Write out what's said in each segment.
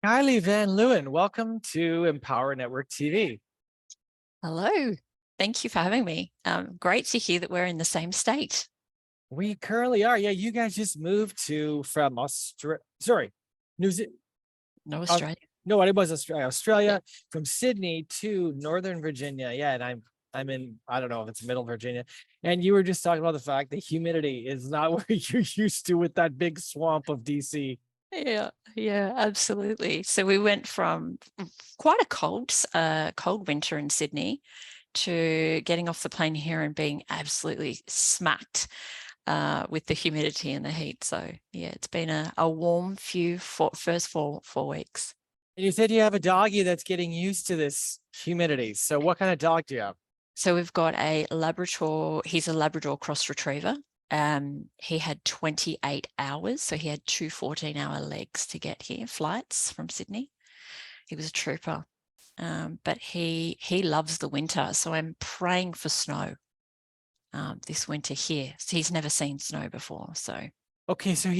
Kylie Van Leeuwen, welcome to Empower Network TV. Hello. Thank you for having me. Great to hear that we're in the same state. We currently are. Yeah, you guys just moved from New Zealand. No, Australia. No, it was Australia. Yeah. Australia from Sydney to Northern Virginia. Yeah, and I'm in, I don't know if it's Middle Virginia. And you were just talking about the fact that humidity is not where you're used to with that big swamp of DC. Yeah, absolutely. So we went from quite a cold winter in Sydney to getting off the plane here and being absolutely smacked with the humidity and the heat. So yeah, it's been a warm first 4 weeks. And you said you have a doggy that's getting used to this humidity. So what kind of dog do you have? So we've got a Labrador. He's a Labrador cross retriever. He had 28 hours, so he had two 14-hour legs to get here, flights from Sydney. He was a trooper, but he loves the winter. So I'm praying for snow this winter here. So he's never seen snow before. So So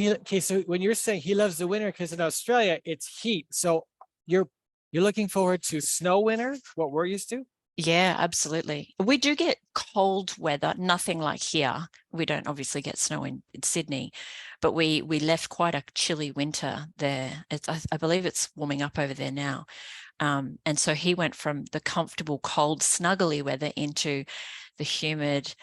when you're saying he loves the winter because in Australia it's heat, so you're you're looking forward to snow winter, what we're used to? yeah, absolutely. We do get cold weather, nothing like here. We don't obviously get snow in Sydney, but we left quite a chilly winter there. I believe it's warming up over there now. And so he went from the comfortable, cold, snuggly weather into the humid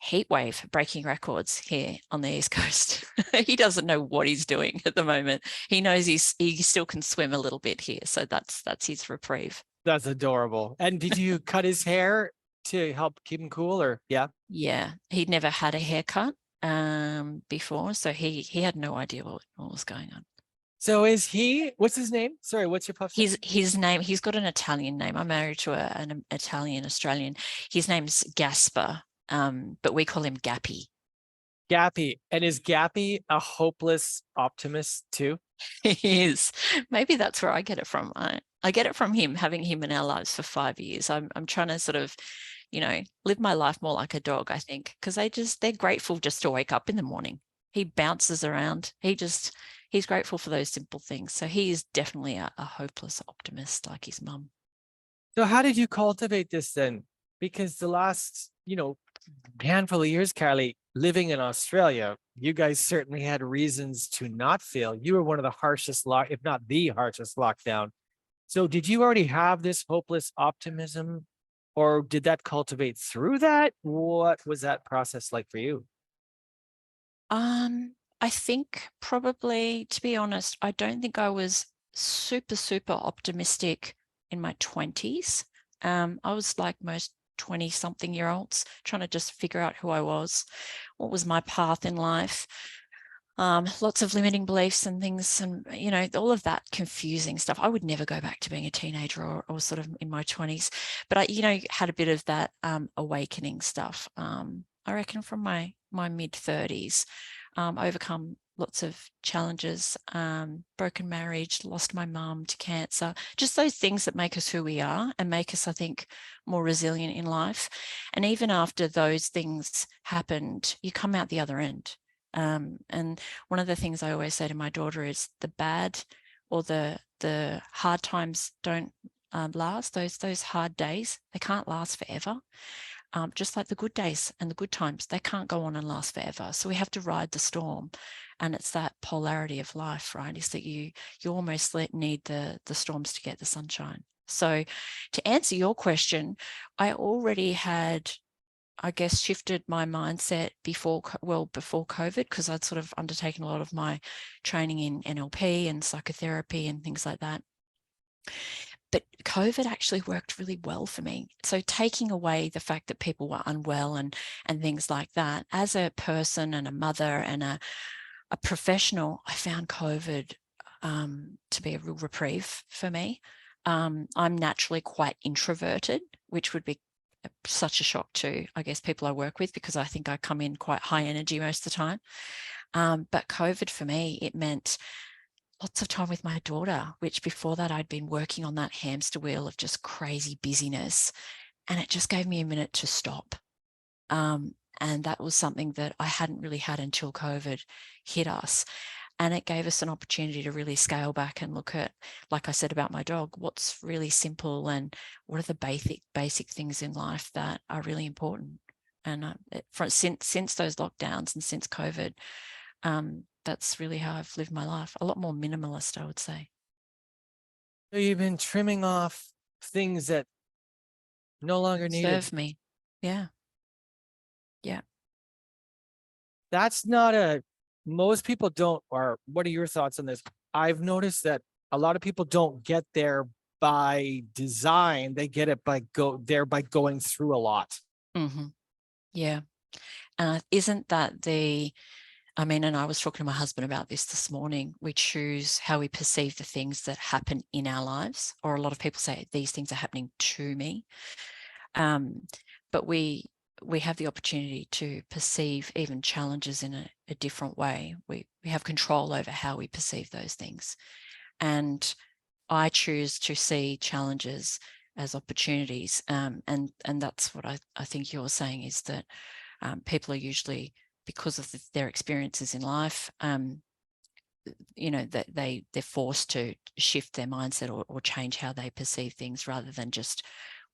heat wave, breaking records here on the East Coast. He doesn't know what he's doing at the moment. He knows he still can swim a little bit here, so that's his reprieve. That's adorable. And did you cut his hair to help keep him cool, or yeah? Yeah, he'd never had a haircut before, so he had no idea what was going on. So what's his name? Sorry, what's your pupp's name? His name, he's got an Italian name. I'm married to an Italian Australian. His name's Gasper, but we call him Gappy. Gappy. And is Gappy a hopeless optimist too? He is. Maybe that's where I get it from. I get it from him, having him in our lives for 5 years. I'm trying to sort of, live my life more like a dog, I think, because they're grateful just to wake up in the morning. He bounces around. He's grateful for those simple things. So he is definitely a hopeless optimist like his mum. So how did you cultivate this then? Because the last, handful of years, Carly, living in Australia, you guys certainly had reasons to not fail. You were one of the harshest if not the harshest lockdown. So did you already have this hopeless optimism, or did that cultivate through that? What was that process like for you? I think probably, to be honest, I don't think I was super, super optimistic in my 20s. I was like most 20-something-year-olds, trying to just figure out who I was, what was my path in life. Lots of limiting beliefs and things, and all of that confusing stuff. I would never go back to being a teenager or sort of in my 20s, but I had a bit of that awakening stuff. I reckon from my mid 30s, overcome lots of challenges, broken marriage, lost my mum to cancer, just those things that make us who we are and make us, I think, more resilient in life. And even after those things happened, you come out the other end. And one of the things I always say to my daughter is the bad or the hard times don't last. Those hard days, they can't last forever. Just like the good days and the good times, they can't go on and last forever. So we have to ride the storm. And it's that polarity of life, right? Is that you almost need the storms to get the sunshine. So to answer your question, I already had, I guess, shifted my mindset before COVID, because I'd sort of undertaken a lot of my training in NLP and psychotherapy and things like that. But COVID actually worked really well for me. So taking away the fact that people were unwell and things like that, as a person and a mother and a professional, I found COVID to be a real reprieve for me. I'm naturally quite introverted, which would be such a shock to, I guess, people I work with, because I think I come in quite high energy most of the time. But COVID for me, it meant lots of time with my daughter, which before that I'd been working on that hamster wheel of just crazy busyness. And it just gave me a minute to stop. And that was something that I hadn't really had until COVID hit us. And it gave us an opportunity to really scale back and look at, like I said about my dog, what's really simple and what are the basic things in life that are really important. And since those lockdowns and since COVID, that's really how I've lived my life. A lot more minimalist, I would say. So you've been trimming off things that no longer needed. Serve me. Yeah. Yeah. That's not most people don't, or what are your thoughts on this? I've noticed that a lot of people don't get there by design. They get it by going through a lot. Mm-hmm. Yeah. Isn't that and I was talking to my husband about this morning. We choose how we perceive the things that happen in our lives, or a lot of people say these things are happening to me. But we have the opportunity to perceive even challenges in a different way. We have control over how we perceive those things. And I choose to see challenges as opportunities. And that's what I think you're saying, is that people are usually, because of their experiences in life, that they're forced to shift their mindset or change how they perceive things, rather than just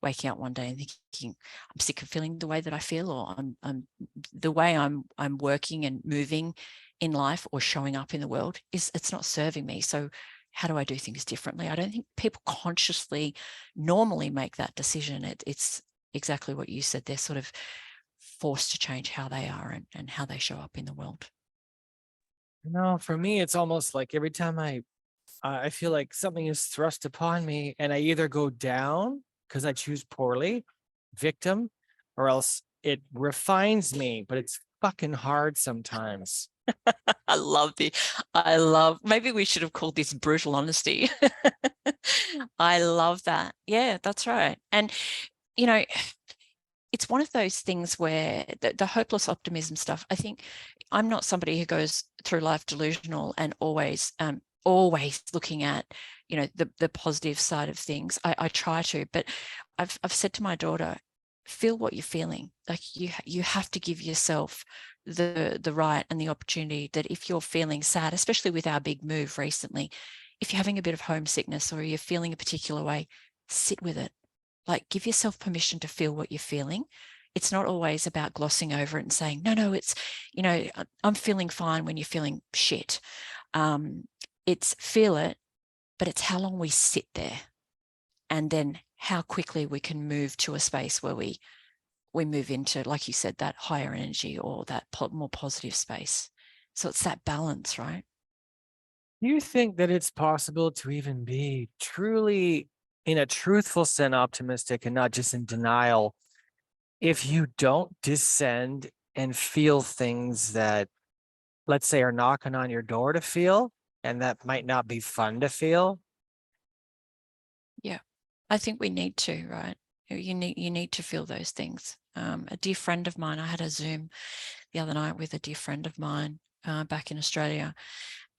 waking up one day and thinking, I'm sick of feeling the way that I feel, or I'm the way I'm working and moving in life or showing up in the world it's not serving me. So how do I do things differently? I don't think people consciously normally make that decision. It's exactly what you said. They're sort of forced to change how they are and how they show up in the world. No, for me, it's almost like every time I feel like something is thrust upon me, and I either go down because I choose poorly, victim, or else it refines me, but it's fucking hard sometimes. Maybe we should have called this brutal honesty. I love that. Yeah, that's right. And, it's one of those things where the hopeless optimism stuff, I think I'm not somebody who goes through life delusional and always looking at, the positive side of things. I try to, but I've said to my daughter, feel what you're feeling. Like you have to give yourself the right and the opportunity that if you're feeling sad, especially with our big move recently, if you're having a bit of homesickness or you're feeling a particular way, sit with it. Like, give yourself permission to feel what you're feeling. It's not always about glossing over it and saying, no, it's, I'm feeling fine when you're feeling shit. It's feel it, but it's how long we sit there, and then how quickly we can move to a space where we move into, like you said, that higher energy or that more positive space. So it's that balance, right? Do you think that it's possible to even be truly, in a truthful sense, optimistic and not just in denial, if you don't descend and feel things that, let's say, are knocking on your door to feel, and that might not be fun to feel? Yeah, I think we need to, right? You need to feel those things. A dear friend of mine, I had a Zoom the other night with a dear friend of mine back in Australia,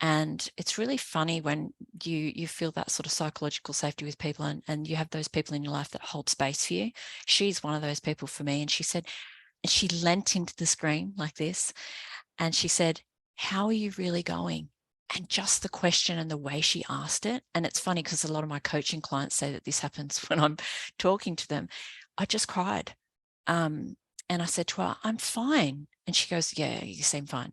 and it's really funny when you feel that sort of psychological safety with people, and you have those people in your life that hold space for you. She's one of those people for me, and she said, and she leant into the screen like this, and she said, how are you really going? And just the question and the way she asked it. And it's funny because a lot of my coaching clients say that this happens when I'm talking to them. I just cried. And I said to her, I'm fine. And she goes, yeah, you seem fine.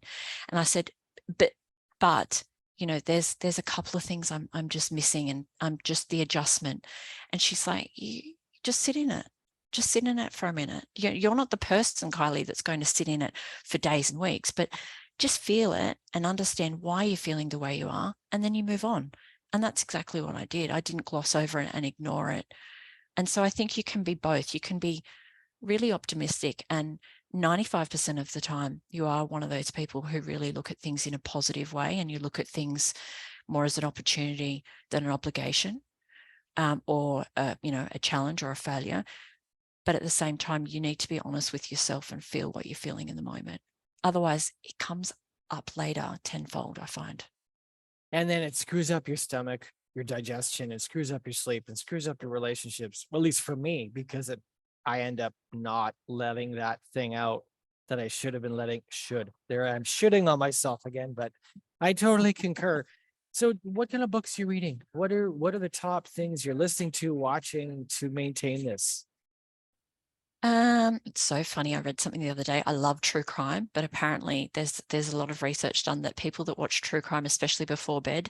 And I said, but there's a couple of things I'm just missing, and I'm just the adjustment. And she's like, you just sit in it. Just sit in it for a minute. You're not the person, Kylie, that's going to sit in it for days and weeks, but just feel it and understand why you're feeling the way you are, and then you move on. And that's exactly what I did. I didn't gloss over it and ignore it. And so I think you can be both. You can be really optimistic, and 95% of the time you are one of those people who really look at things in a positive way, and you look at things more as an opportunity than an obligation, or a challenge or a failure. But at the same time, you need to be honest with yourself and feel what you're feeling in the moment. Otherwise, it comes up later tenfold, I find. And then it screws up your stomach, your digestion, it screws up your sleep, and screws up your relationships. Well, at least for me, because I end up not letting that thing out. that I should have been there I'm shooting on myself again, but I totally concur. So what kind of books are you reading? What are the top things you're listening to, watching to maintain this? It's so funny. I read something the other day. I love true crime, but apparently there's a lot of research done that people that watch true crime, especially before bed,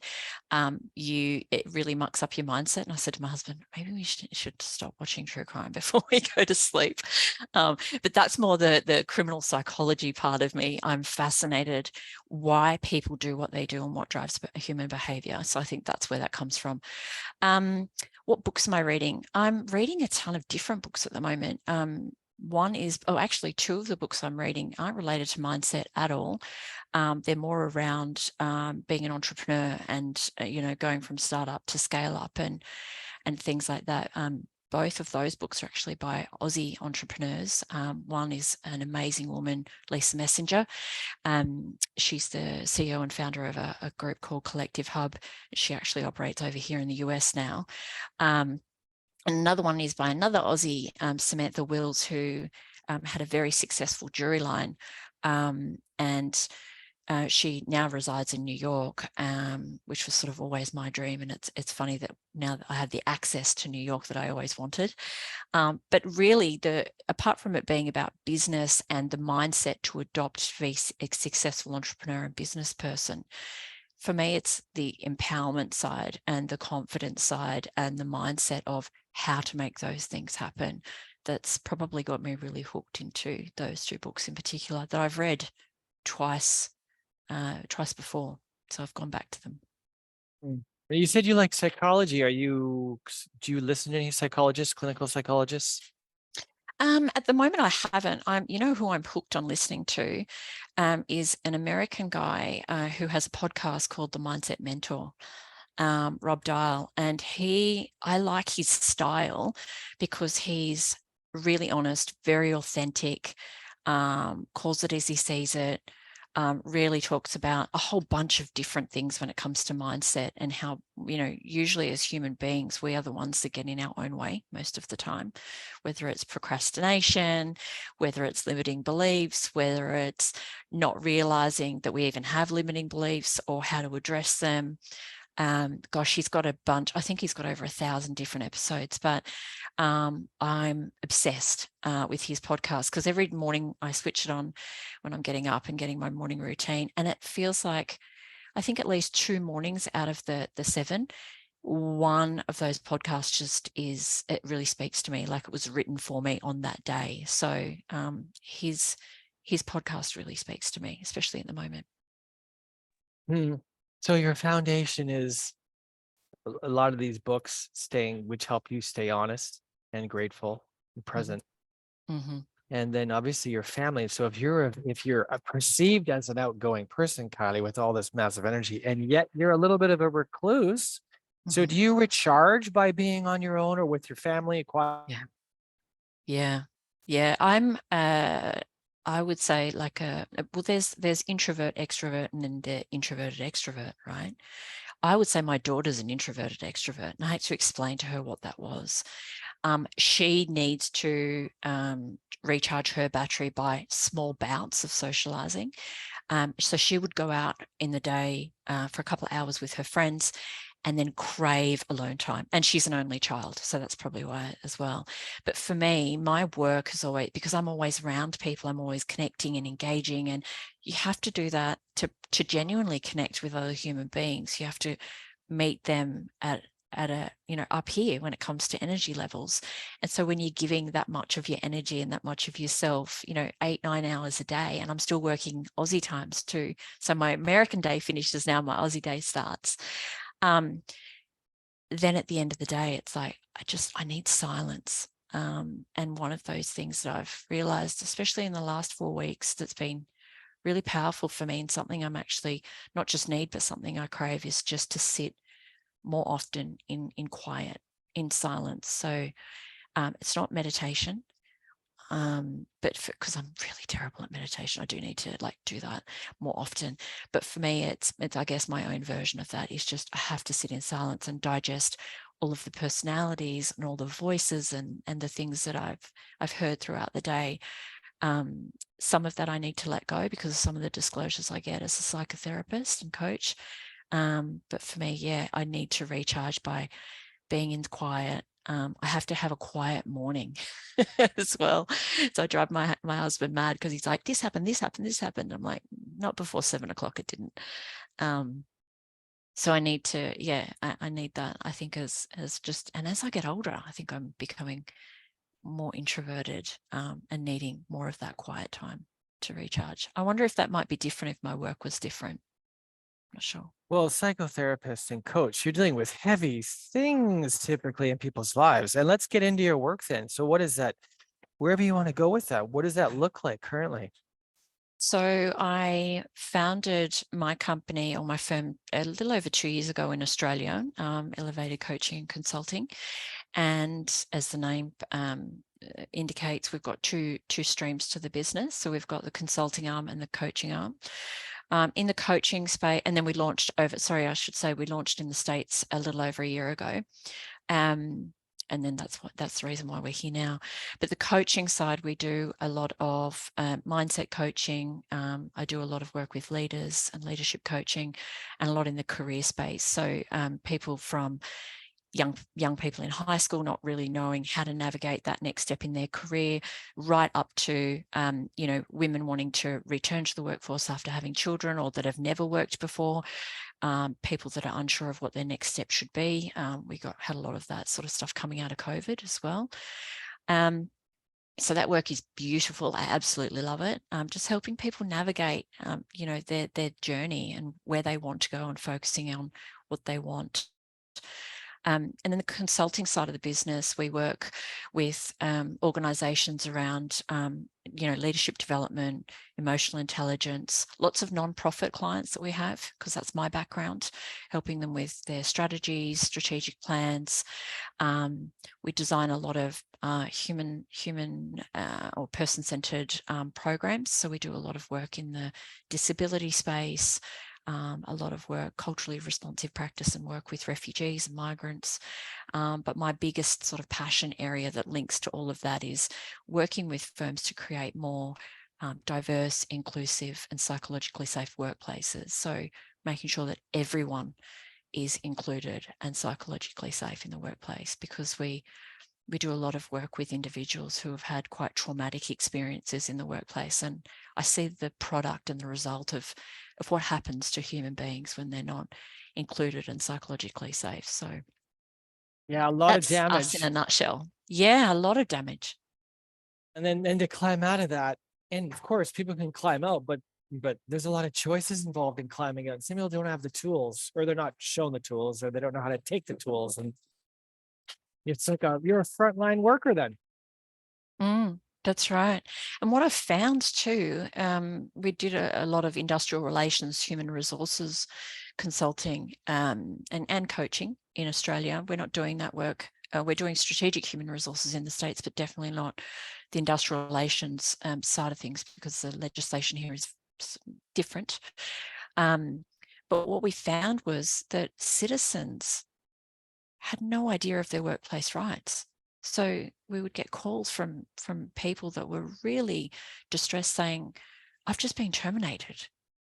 it really mucks up your mindset. And I said to my husband, maybe we should stop watching true crime before we go to sleep. But that's more the criminal psychology part of me. I'm fascinated why people do what they do and what drives human behavior. So I think that's where that comes from. What books am I reading? I'm reading a ton of different books at the moment. One is, actually, two of the books I'm reading aren't related to mindset at all. They're more around being an entrepreneur and, going from startup to scale up and things like that. Both of those books are actually by Aussie entrepreneurs. One is an amazing woman, Lisa Messenger. She's the CEO and founder of a group called Collective Hub. She actually operates over here in the US now. And another one is by another Aussie, Samantha Wills, who had a very successful jewelry line. And she now resides in New York, which was sort of always my dream. And it's funny that now that I have the access to New York that I always wanted. But really, apart from it being about business and the mindset to adopt to be a successful entrepreneur and business person, for me, it's the empowerment side and the confidence side and the mindset of how to make those things happen. That's probably got me really hooked into those two books in particular that I've read twice before. So I've gone back to them. You said you like psychology. Do you listen to any psychologists, clinical psychologists? At the moment, I haven't. Who I'm hooked on listening to is an American guy who has a podcast called The Mindset Mentor, Rob Dial. And I like his style because he's really honest, very authentic, calls it as he sees it, really talks about a whole bunch of different things when it comes to mindset and how, usually as human beings, we are the ones that get in our own way most of the time, whether it's procrastination, whether it's limiting beliefs, whether it's not realizing that we even have limiting beliefs or how to address them. He's got a bunch. I think he's got over 1,000 different episodes, but I'm obsessed with his podcast because every morning I switch it on when I'm getting up and getting my morning routine. And it feels like, I think at least 2 mornings out of the 7, one of those podcasts it really speaks to me, like it was written for me on that day. So his podcast really speaks to me, especially at the moment. So your foundation is a lot of these books which help you stay honest and grateful and present. Mm-hmm. And then obviously your family. So if you're perceived as an outgoing person, Kylie, with all this massive energy, and yet you're a little bit of a recluse. So do you recharge by being on your own or with your family? Yeah. I'm I would say there's introvert, extrovert, and then the introverted extrovert, right? I would say my daughter's an introverted extrovert, and I had to explain to her what that was. She needs to recharge her battery by small bouts of socializing. So she would go out in the day for a couple of hours with her friends and then crave alone time. And she's an only child, so that's probably why as well. But for me, my work is always, because I'm always around people, I'm always connecting and engaging. And you have to do that to genuinely connect with other human beings. You have to meet them at a, up here when it comes to energy levels. And so when you're giving that much of your energy and that much of yourself, 8-9 hours a day, and I'm still working Aussie times too. So my American day finishes now, my Aussie day starts. Then at the end of the day, it's like, I need silence. And one of those things that I've realized, especially in the last 4 weeks, that's been really powerful for me and something I'm actually not just need, but something I crave, is just to sit more often in quiet, in silence. So it's not meditation, but because I'm really terrible at meditation, I do need to do that more often. But for me, it's I guess my own version of that is just I have to sit in silence and digest all of the personalities and all the voices and the things that I've heard throughout the day, Some of that I need to let go because of some of the disclosures I get as a psychotherapist and coach. But for me, yeah, I need to recharge by being in quiet. I have to have a quiet morning as well. So I drive my husband mad because he's like, this happened, this happened, this happened. I'm like, not before 7 o'clock, it didn't. So I need to, yeah, I need that. I think as just, and as I get older, I think I'm becoming more introverted and needing more of that quiet time to recharge. I wonder if that might be different if my work was different. I'm not sure. Well, psychotherapist and coach, you're dealing with heavy things typically in people's lives. And let's get into your work then. So what is that? Wherever you want to go with that, what does that look like currently? So I founded my company or my firm a little over 2 years ago in Australia, Elevated Coaching and Consulting. And as the name indicates, we've got two streams to the business. So we've got the consulting arm and the coaching arm. In the coaching space, and then we launched we launched in the States a little over a year ago. And then that's the reason why we're here now. But the coaching side, we do a lot of mindset coaching. I do a lot of work with leaders and leadership coaching, and a lot in the career space. So people from young people in high school not really knowing how to navigate that next step in their career, right up to women wanting to return to the workforce after having children or that have never worked before. People that are unsure of what their next step should be. We had a lot of that sort of stuff coming out of COVID as well. So that work is beautiful. I absolutely love it. Just helping people navigate, their journey and where they want to go and focusing on what they want. And then the consulting side of the business, we work with organizations around, leadership development, emotional intelligence, lots of nonprofit clients that we have, because that's my background, helping them with their strategies, strategic plans. We design a lot of human or person-centered programs. So we do a lot of work in the disability space, a lot of work, culturally responsive practice and work with refugees and migrants. But my biggest sort of passion area that links to all of that is working with firms to create more diverse, inclusive and psychologically safe workplaces. So making sure that everyone is included and psychologically safe in the workplace, because we do a lot of work with individuals who have had quite traumatic experiences in the workplace. And I see the product and the result of what happens to human beings when they're not included and psychologically safe. So Yeah, a lot of that's us in damage. a nutshell. Yeah, a lot of damage. And then to climb out of that, and of course people can climb out, but there's a lot of choices involved in climbing out. Some people don't have the tools, or they're not shown the tools, or they don't know how to take the tools. And it's like you're a frontline worker then. That's right. And what I've found too, we did a lot of industrial relations, human resources consulting and coaching in Australia. We're not doing that work. We're doing strategic human resources in the States, but definitely not the industrial relations side of things, because the legislation here is different. But what we found was that citizens had no idea of their workplace rights. So we would get calls from people that were really distressed saying, I've just been terminated.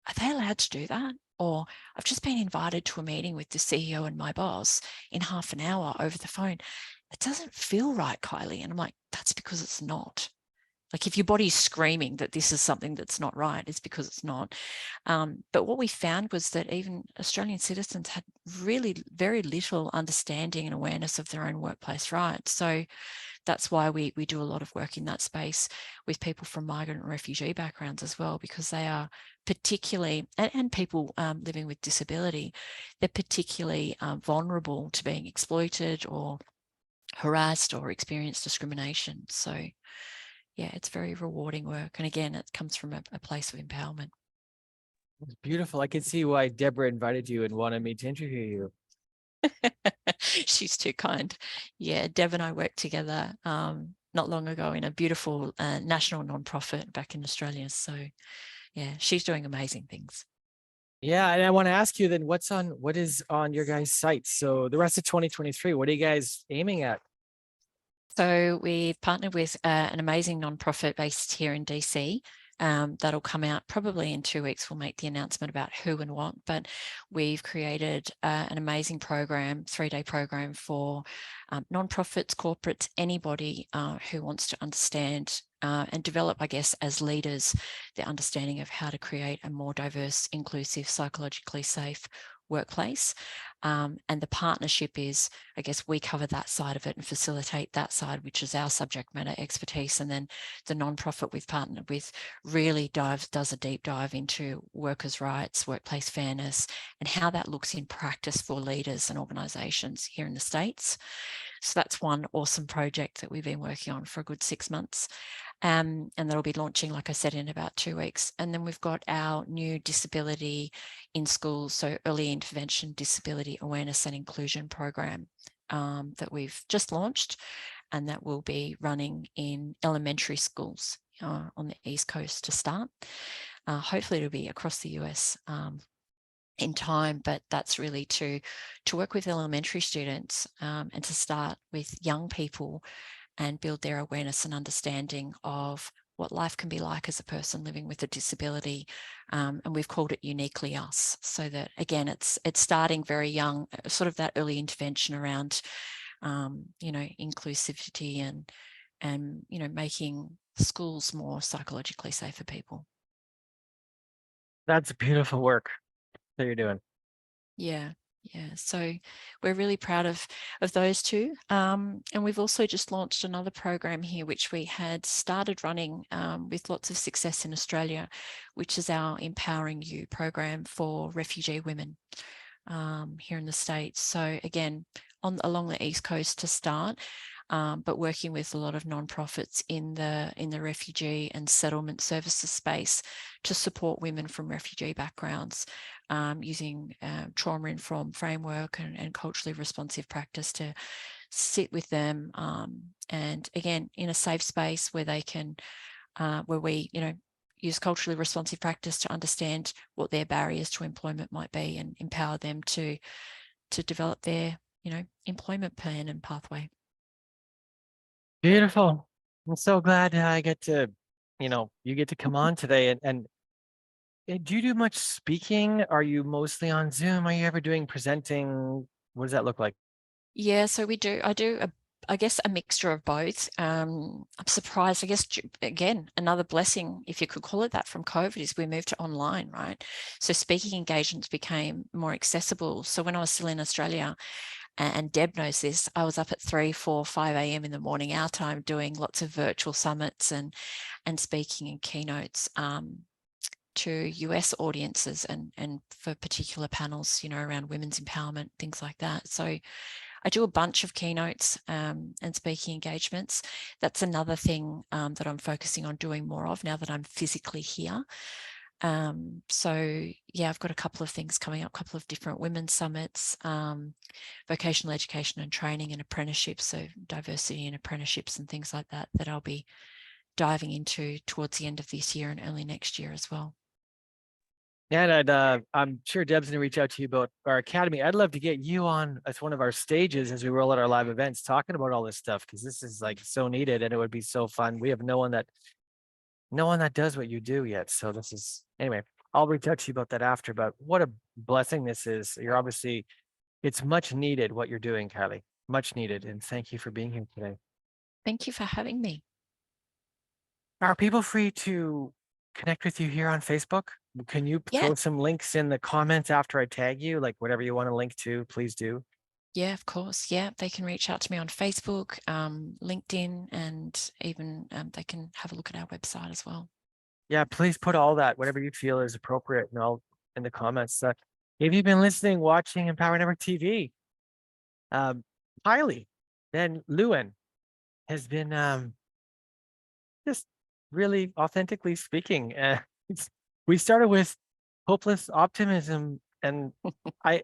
Are they allowed to do that? Or I've just been invited to a meeting with the CEO and my boss in half an hour over the phone. It doesn't feel right, Kylie. And I'm like, that's because it's not. Like, if your body's screaming that this is something that's not right, it's because it's not. But what we found was that even Australian citizens had really very little understanding and awareness of their own workplace rights. So that's why we do a lot of work in that space with people from migrant and refugee backgrounds as well, because they are particularly, and people living with disability, they're particularly vulnerable to being exploited or harassed or experience discrimination. So yeah, it's very rewarding work. And again, it comes from a place of empowerment. It's beautiful. I can see why Deborah invited you and wanted me to interview you. She's too kind. Yeah, Deb and I worked together not long ago in a beautiful national nonprofit back in Australia. So yeah, she's doing amazing things. Yeah, and I want to ask you then, what is on your guys' site? So the rest of 2023, what are you guys aiming at? So we've partnered with an amazing nonprofit based here in DC. That'll come out probably in 2 weeks. We'll make the announcement about who and what, but we've created an amazing program, 3-day program for nonprofits, corporates, anybody who wants to understand and develop, I guess, as leaders, the understanding of how to create a more diverse, inclusive, psychologically safe workplace. And the partnership is, I guess, we cover that side of it and facilitate that side, which is our subject matter expertise. And then the nonprofit we've partnered with really does a deep dive into workers' rights, workplace fairness, and how that looks in practice for leaders and organisations here in the States. So that's one awesome project that we've been working on for a good 6 months. And that'll be launching, like I said, in about 2 weeks. And then we've got our new disability in schools, so early intervention disability awareness and inclusion program that we've just launched, and that will be running in elementary schools on the East Coast to start. Hopefully it'll be across the US in time, but that's really to work with elementary students and to start with young people and build their awareness and understanding of what life can be like as a person living with a disability. And we've called it Uniquely Us, so that, again, it's starting very young, sort of that early intervention around, inclusivity and, making schools more psychologically safe for people. That's beautiful work that you're doing. Yeah. Yeah, so we're really proud of those two. And we've also just launched another program here, which we had started running with lots of success in Australia, which is our Empowering You program for refugee women here in the States. So again, along the East Coast to start, but working with a lot of nonprofits in the refugee and settlement services space to support women from refugee backgrounds, using trauma-informed framework and culturally responsive practice to sit with them, and again, in a safe space where they can, where we, use culturally responsive practice to understand what their barriers to employment might be and empower them to develop their, employment plan and pathway. Beautiful. I'm so glad I get to, you get to come on today. And do you do much speaking? Are you mostly on Zoom? Are you ever doing presenting? What does that look like? Yeah, so I do I guess a mixture of both. I'm surprised, I guess, again, another blessing, if you could call it that, from COVID is we moved to online, right? So speaking engagements became more accessible. So when I was still in Australia, and Deb knows this, I was up at 3, 4, 5 a.m. in the morning, our time, doing lots of virtual summits and speaking in keynotes to US audiences and for particular panels, around women's empowerment, things like that. So I do a bunch of keynotes and speaking engagements. That's another thing that I'm focusing on doing more of now that I'm physically here. So yeah, I've got a couple of things coming up, a couple of different women's summits, vocational education and training and apprenticeships, so diversity and apprenticeships and things like that, that I'll be diving into towards the end of this year and early next year as well. And I'm sure Deb's gonna reach out to you about our academy. I'd love to get you on as one of our stages as we roll out our live events, talking about all this stuff, because this is like so needed and it would be so fun. We have no one that does what you do yet. So this is, anyway, I'll reach out to you about that after. But what a blessing this is. You're obviously, it's much needed what you're doing, Kylie. Much needed. And thank you for being here today. Thank you for having me. Are people free to connect with you here on Facebook? Can you Yeah. throw some links in the comments after I tag you? Like whatever you want to link to, please do. Yeah, of course. Yeah, they can reach out to me on Facebook, LinkedIn, and even they can have a look at our website as well. Yeah, please put all that, whatever you feel is appropriate, and all in the comments. If you've been listening, watching Empower Network TV, um, Kylie, then Lewin has been just really authentically speaking. We started with hopeless optimism, and I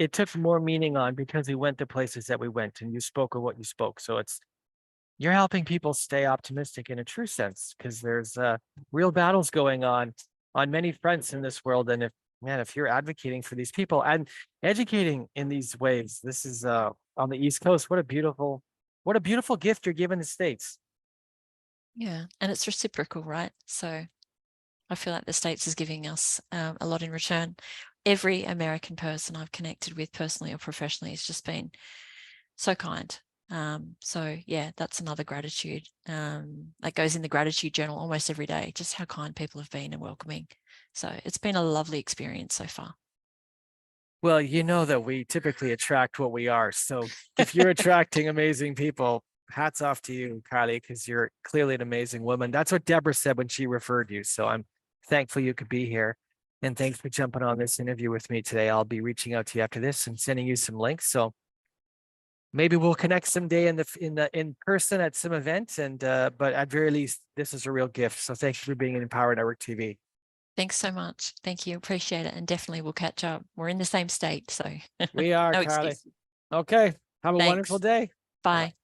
it took more meaning on because we went to places that we went, and you spoke of what you spoke. So you're helping people stay optimistic in a true sense, because there's real battles going on many fronts in this world. And if you're advocating for these people and educating in these ways, this is on the East Coast. What a What a beautiful gift you're giving the States. Yeah. And it's reciprocal, right? So I feel like the States is giving us a lot in return. Every American person I've connected with personally or professionally has just been so kind. So yeah, that's another gratitude that goes in the gratitude journal almost every day, just how kind people have been and welcoming. So it's been a lovely experience so far. Well, you know that we typically attract what we are. So if you're attracting amazing people, hats off to you, Kylie, because you're clearly an amazing woman. That's what Deborah said when she referred you. So I'm thankful you could be here. And thanks for jumping on this interview with me today. I'll be reaching out to you after this and sending you some links. So maybe we'll connect someday in person at some event. And but at very least, this is a real gift. So thank you for being in Empower Network TV. Thanks so much. Thank you. Appreciate it. And definitely we'll catch up. We're in the same state. So We are, no Kylie. excuse. Okay. Have a wonderful Thanks. day. Bye.